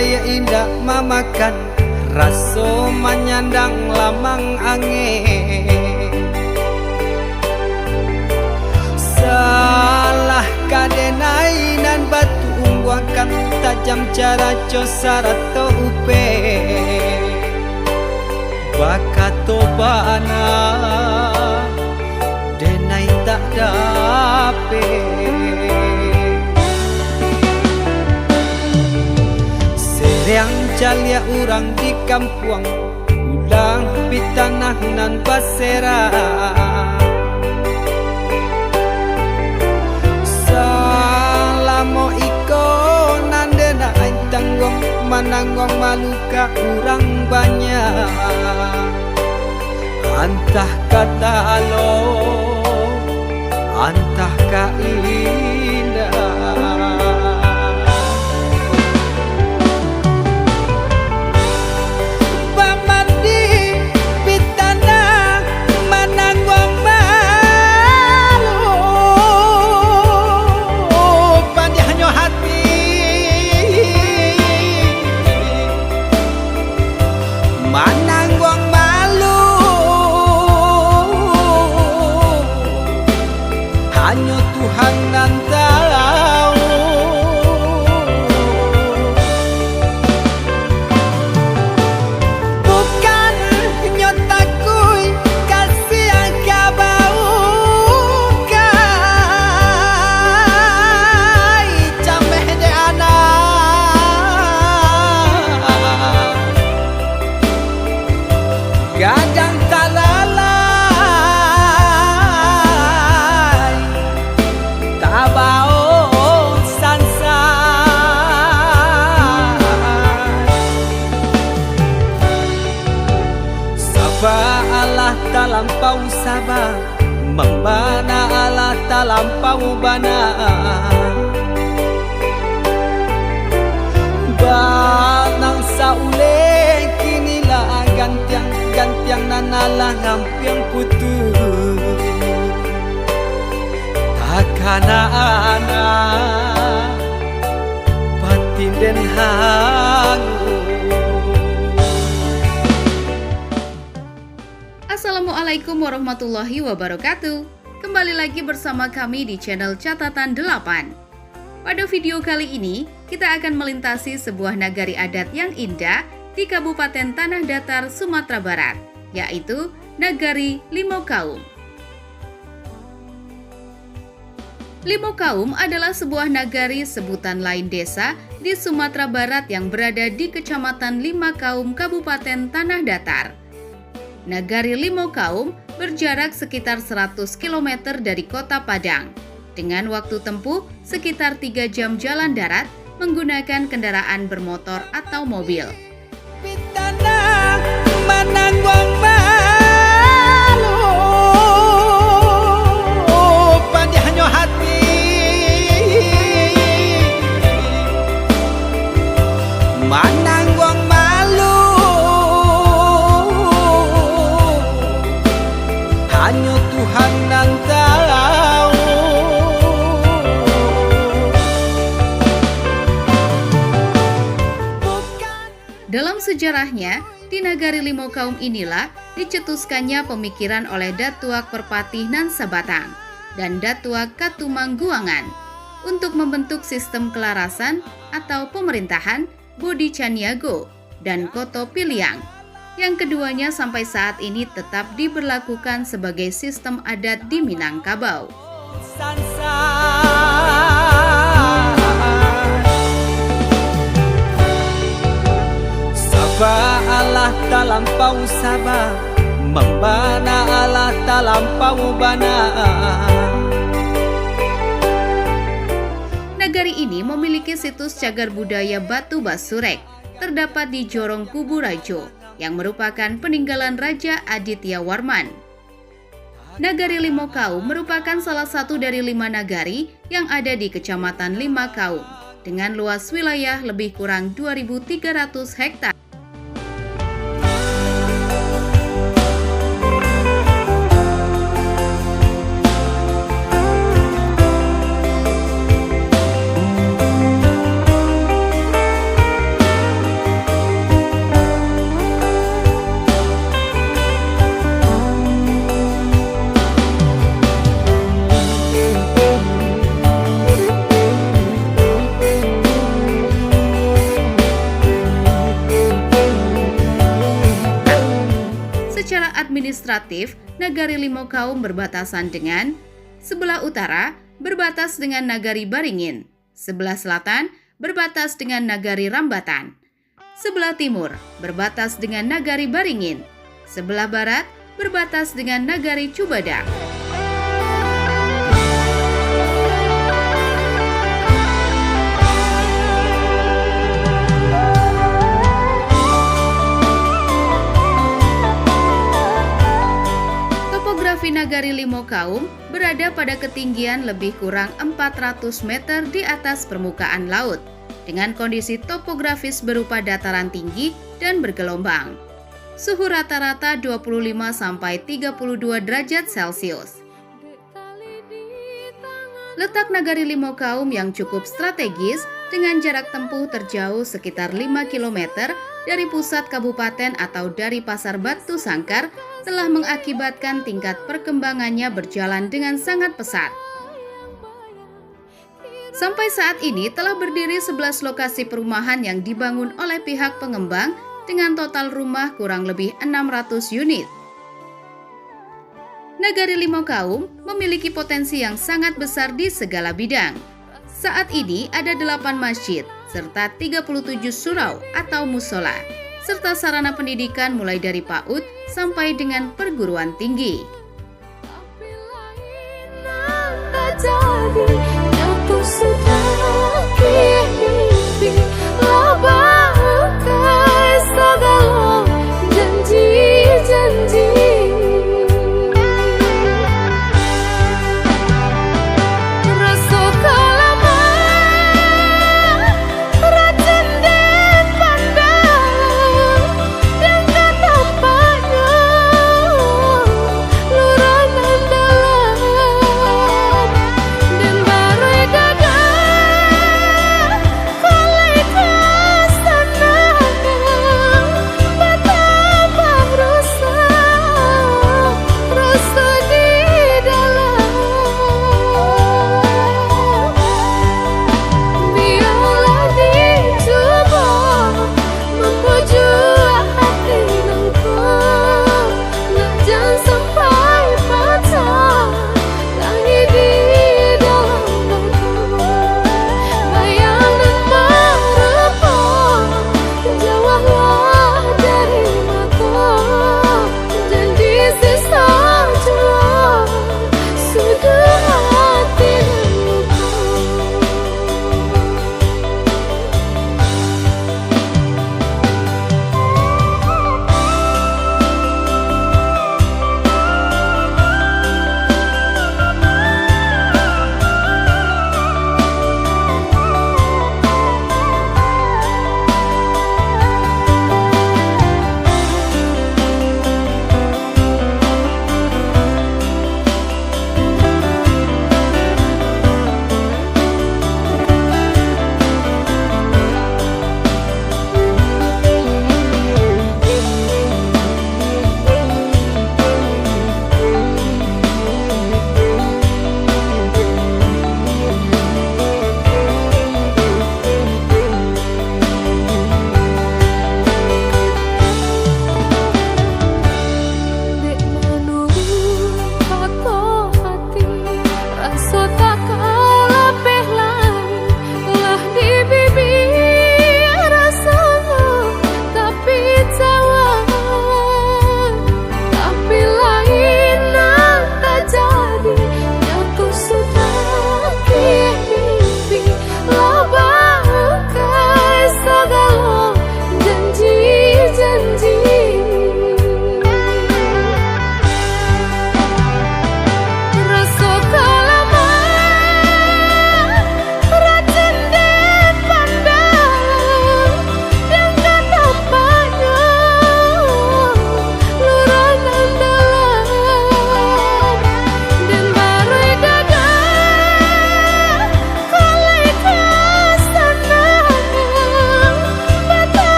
budaya indah mamakan raso menyandang lamang angin. Salah kadenai nan batu ungguakan tajam cara cosara to upe bakato bana denai tak dape. Seriang calia urang di kampung ulang pitanah nan basera. Salamo iko nandena ain tanggong mananggong maluka urang banyak. Antah kata alo, antah ka indah. Hanya Tuhan yang tahu. Bukan nyotakui kasih yang kau kai cameh de anak gadang talala Allah talampau sabah membana Allah talampau bana banang saule kinilah gantiang nanalah ngampiang putus takana anak batin den hangu. Assalamualaikum warahmatullahi wabarakatuh. Kembali lagi bersama kami di channel Catatan 8. Pada video kali ini, kita akan melintasi sebuah nagari adat yang indah di Kabupaten Tanah Datar, Sumatera Barat, yaitu Nagari Limaukaum. Limaukaum adalah sebuah nagari sebutan lain desa di Sumatera Barat yang berada di Kecamatan Limaukaum, Kabupaten Tanah Datar. Nagari Limaukaum berjarak sekitar 100 km dari kota Padang, dengan waktu tempuh sekitar 3 jam jalan darat menggunakan kendaraan bermotor atau mobil. Hanya Tuhan yang tahu. Dalam sejarahnya, di Nagari Limaukaum inilah dicetuskannya pemikiran oleh Datuak Perpatih Nan Sabatang dan Datuak Katumangguangan untuk membentuk sistem kelarasan atau pemerintahan Bodi Caniago dan Koto Piliang, yang keduanya sampai saat ini tetap diberlakukan sebagai sistem adat di Minangkabau. Sabah Allah talampau sabah membana Allah talampau bana. Nagari ini memiliki situs cagar budaya Batu Basurek, terdapat di Jorong Kubu Rajo, yang merupakan peninggalan Raja Aditya Warman. Nagari Limaukaum merupakan salah satu dari 5 nagari yang ada di Kecamatan Limaukaum, dengan luas wilayah lebih kurang 2.300 hektar. administratif Nagari Limaukaum berbatasan dengan sebelah utara berbatas dengan Nagari Baringin, sebelah selatan berbatas dengan Nagari Rambatan, sebelah timur berbatas dengan Nagari Baringin, sebelah barat berbatas dengan Nagari Cubada. Topografi Nagari Limaukaum berada pada ketinggian lebih kurang 400 meter di atas permukaan laut, dengan kondisi topografis berupa dataran tinggi dan bergelombang. Suhu rata-rata 25-32 derajat Celcius. Letak Nagari Limaukaum yang cukup strategis dengan jarak tempuh terjauh sekitar 5 km dari pusat kabupaten atau dari Pasar Batu Sangkar telah mengakibatkan tingkat perkembangannya berjalan dengan sangat pesat. Sampai saat ini telah berdiri 11 lokasi perumahan yang dibangun oleh pihak pengembang dengan total rumah kurang lebih 600 unit. Nagari Limaukaum memiliki potensi yang sangat besar di segala bidang. Saat ini ada 8 masjid, serta 37 surau atau musola, serta sarana pendidikan mulai dari PAUD sampai dengan perguruan tinggi.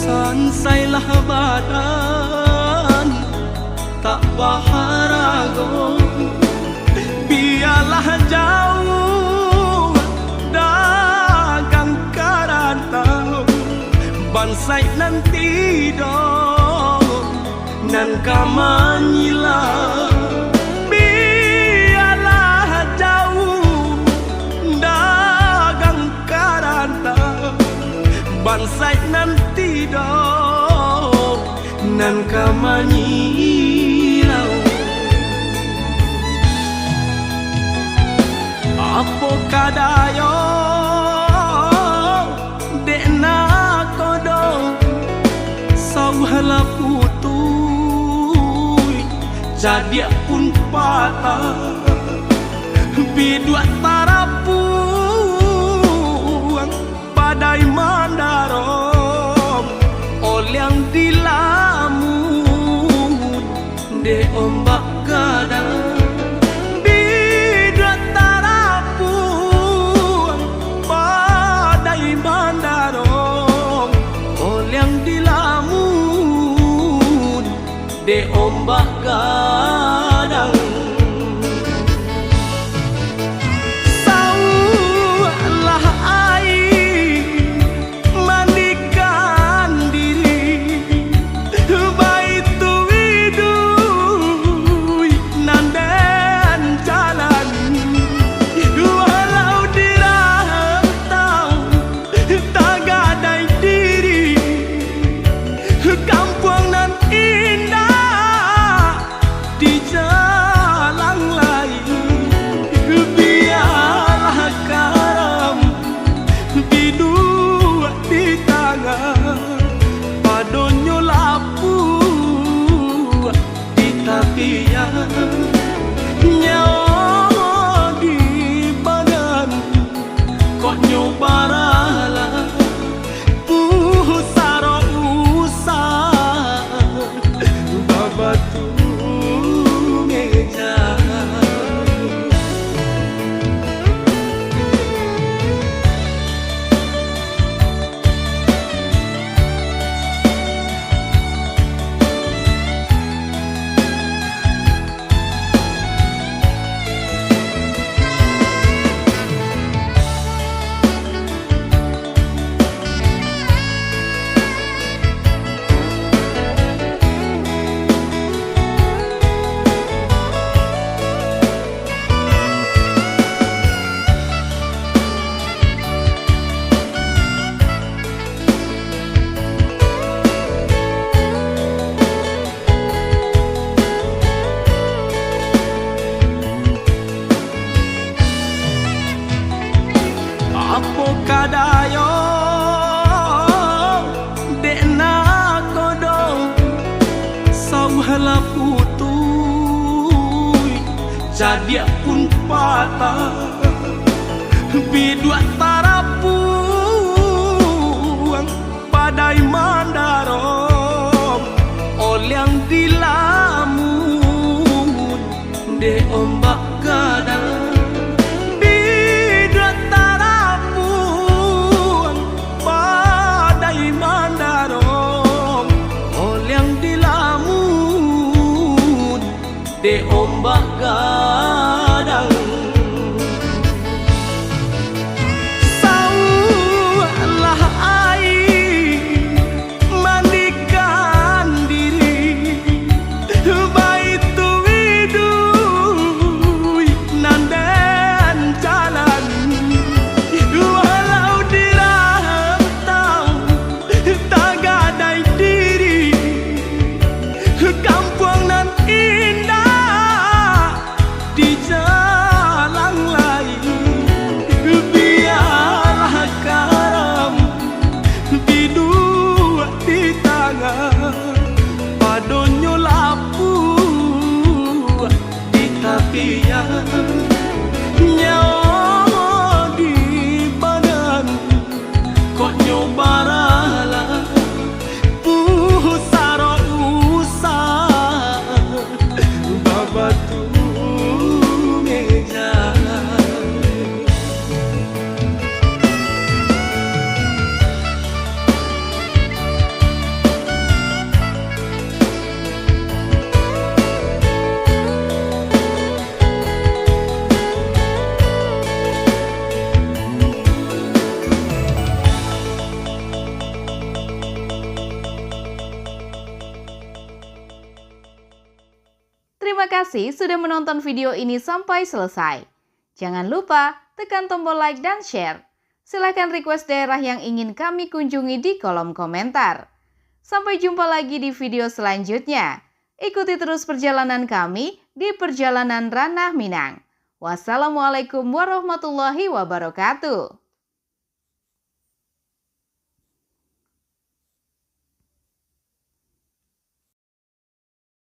Sansailah badan tak baharago, biarlah jauh dagang karantau, bansai nanti dong nan kamanyila. Biarlah jauh dagang karantau, bansai nanti dong nan kamanyilau. Apo kadayo dekna kodong sauhala putui jadi pun patah bidua tarapuang badai mandarom olyang dilamun de ombak gadang. Bidua tarapuang badai mandarom olyang dilamun de ombak gadang. Padonyo lapu di tapian, nyawa di badan kok nyobarala usaro usah babatu meja. Apo kadayo dekna kodong sauhala putui jadi pun patah bidua tarapuang badai mandarom olyang dilamun de ombak gadang. De ombak gadang Terima kasih sudah menonton video ini sampai selesai. Jangan lupa tekan tombol like dan share. Silahkan request daerah yang ingin kami kunjungi di kolom komentar. Sampai jumpa lagi di video selanjutnya. Ikuti terus perjalanan kami di Perjalanan Ranah Minang. Wassalamualaikum warahmatullahi wabarakatuh.